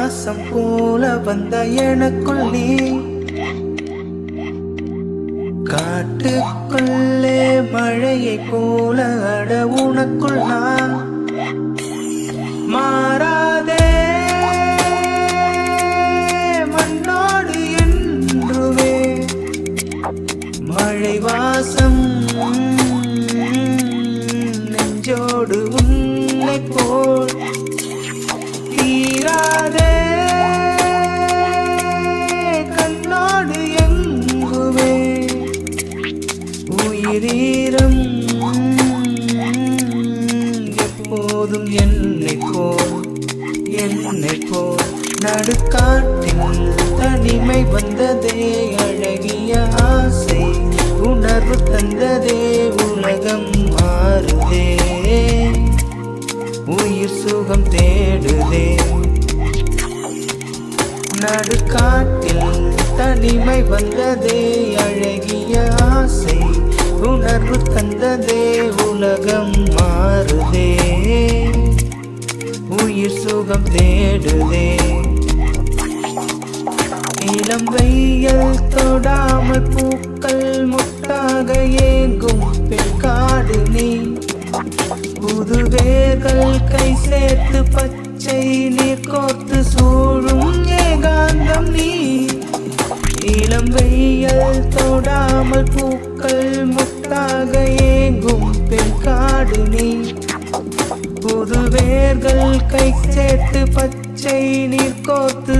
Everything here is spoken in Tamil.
வாசம் போல வந்த எனக்குள் நீ காட்டுக்குள்ளே மழையை போல அட உனக்குள் நான் மாறாதே மண்ணோடு என்றுவே மழை வாசம் நெஞ்சோடு உன்னை போல் தீராதே கண்ணோடு எங்குவே உயிரீரம் எப்போதும் என்னை போல் நடுக்காட்டில் தனிமை வந்ததே அழகிய ஆசை உணர்வு தந்ததே உலகம் மாறுதே உயிர் சுகம் தேடுதே நடுக்காட்டில் தனிமை வந்ததே அழகிய ஆசை உணர்வு தந்ததே உலகம் மாறுதே உயிர் சுகம் தேடுதே இளம் வெயில் தொடாமல் பூக்கள் முட்டாக ஏங்கும் பெண்காடு நீ புது வேர்கள் கை சேர்த்து பச்சை நீர் கோர்த்து சூழும் ஏகாந்தம் நீ இளம் வெயில் தொடாமல் பூக்கள் முட்டாக ஏங்கும் பெண்காடு நீ புது வேர்கள் கை சேர்த்து பச்சை நீர் கோர்த்து